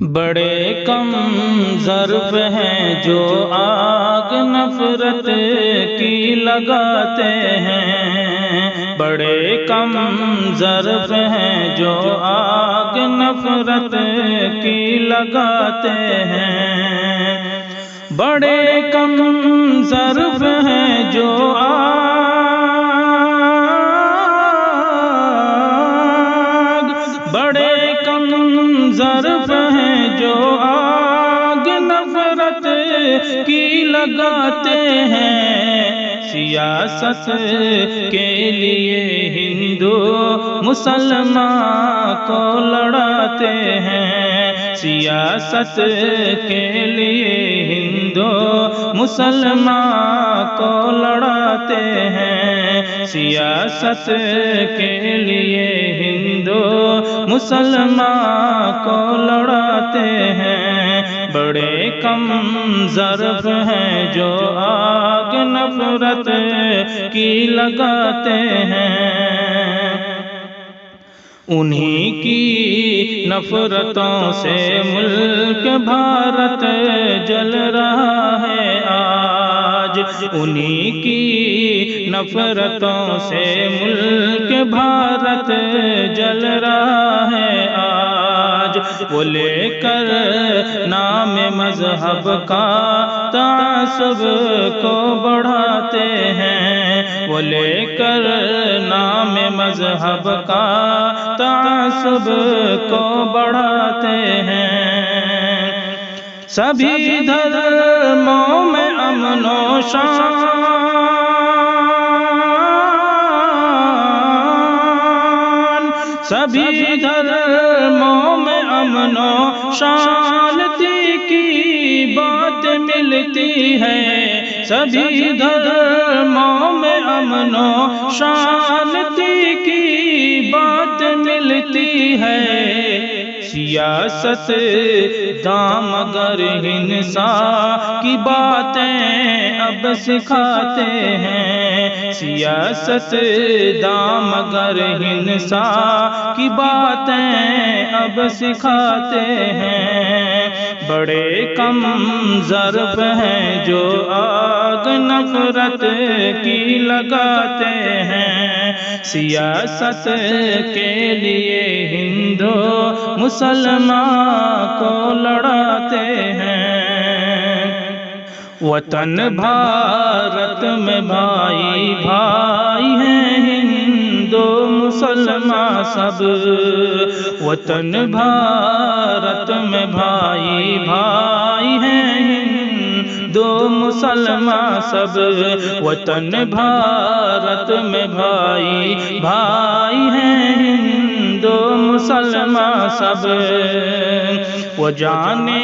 بڑے کم ظرف ہیں جو آگ نفرت کی لگاتے ہیں، بڑے کم ظرف ہیں جو آگ نفرت کی لگاتے ہیں، بڑے کم ظرف ہیں جو بڑے کم ظرف ہیں جو آگ نفرت کی لگاتے ہیں، سیاست کے لیے ہندو مسلمان کو لڑاتے ہیں، سیاست کے لیے ہندو مسلمان کو لڑاتے ہیں، سیاست کے لیے ہندو مسلمان کو لڑاتے ہیں، بڑے کم ظرف ہیں جو آگ نفرت کی لگاتے ہیں، انہی کی نفرتوں سے ملک بھارت جل رہا ہے آج، انہی کی نفرتوں سے ملک بھارت جل رہا ہے آج، وہ لے کر نام مذہب کا تعصب کو بڑھاتے ہیں، وہ لے کر نام مذہب کا تعصب کو بڑھاتے ہیں، سبھی دھرموں میں امن و شان، سبھی دھرموں میں امن و شانتی کی بات ملتی ہے، سبھی دھرموں میں امن و شانتی کی بات ملتی ہے، سیاست داں مگر ہنسا کی باتیں اب سکھاتے ہیں، سیاست داں مگر ہنسا کی باتیں اب سکھاتے ہیں، بڑے کم ظرف ہیں جو آگ نفرت کی لگاتے ہیں، سیاست کے لیے ہندو مسلمان کو لڑاتے ہیں، وطن بھارت میں بھائی بھائی ہیں ہندو مسلمان سب، وطن بھارت میں بھائی بھائی ہیں ہندو مسلمان سب، وطن بھارت میں بھائی بھائی ہیں ہندو مسلمان سب، وہ جانے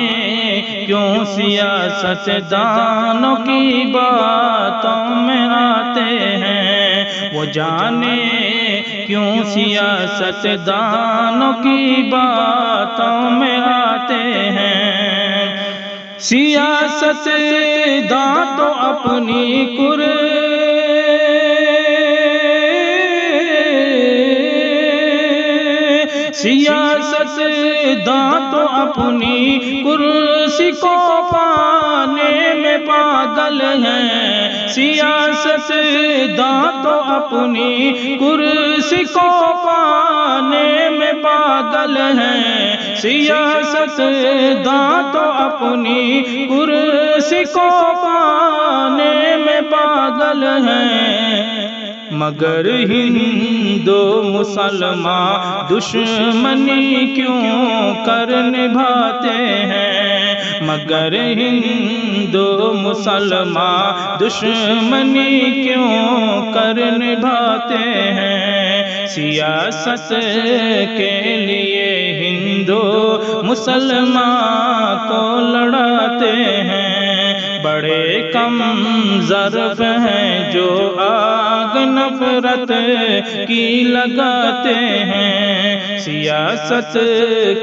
کیوں سیاست دانوں کی باتوں میں آتے ہیں، وہ جانے کیوں سیاست دانوں کی باتوں میں آتے ہیں، سیاست داں تو اپنی سیاست داں تو اپنی کرسی کو پانے میں پاگل ہیں، سیاست داں تو اپنی کرسی کو پانے میں پاگل ہیں، سیاست داں تو اپنی کرسی کو پانے میں پاگل ہیں، مگر ہندو مسلمان دشمنی کیوں کر نبھاتے ہیں، مگر ہندو مسلمان دشمنی کیوں کر نبھاتے ہیں، سیاست کے لیے ہندو مسلمان کو لڑاتے ہیں، بڑے کم ظرف ہیں جو آگ نفرت کی لگاتے ہیں، سیاست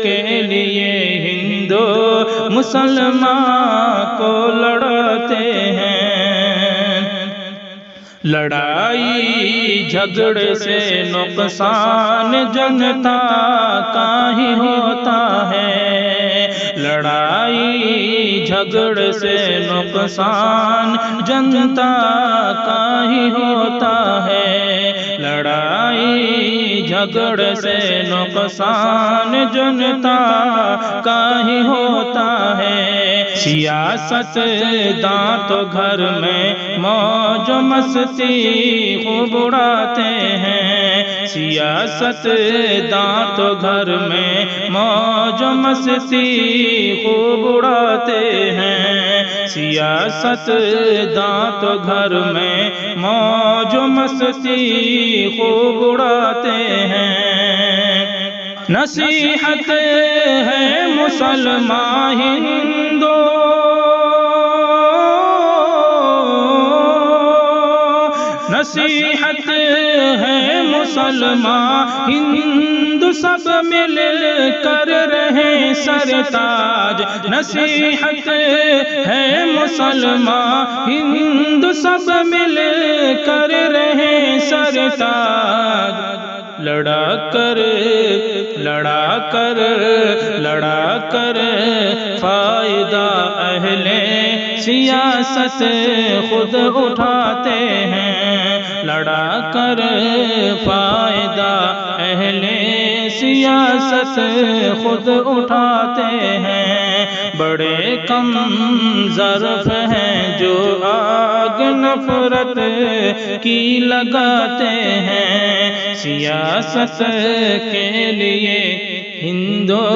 کے لیے ہندو مسلمان کو لڑاتے ہیں، لڑائی جھگڑے سے نقصان جنتا کا ہی ہوتا ہے، جھگڑے سے نقصان جنتا کا ہی ہوتا ہے، لڑائی جھگڑے سے نقصان جنتا کا ہی ہوتا ہے۔ سیاست داں تو گھر میں موج و مستی خوب اڑاتے ہیں، سیاست داں تو گھر میں موج و مستی خوب اڑاتے ہیں، سیاست داں تو گھر میں موج و مستی خوب اڑاتے ہیں۔ نصیحت ہے مسلمان ہندو، نصیحت ہے مسلمان ہندو، سب مل کر رہیں سرتاج، نصیحت ہے مسلمان ہندو، سب مل کر رہیں سرتاج، لڑا کر فائدہ اہل سیاست خود اٹھاتے ہیں، لڑا کر فائدہ اہل سیاست خود اٹھاتے ہیں، بڑے کم ظرف ہیں جو آگ نفرت کی لگاتے ہیں، سیاست کے لیے ہندو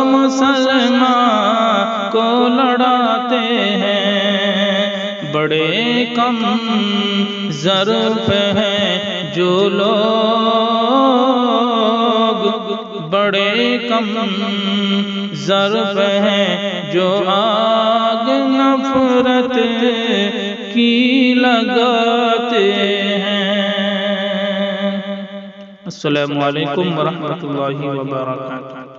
مسلمان کو لڑاتے ہیں، بڑے کم ظرف ہیں جو لوگ، بڑے کم ظرف ہیں جو آگ نفرت کی لگاتے ہیں۔ السلام علیکم ورحمۃ اللہ وبرکاتہ۔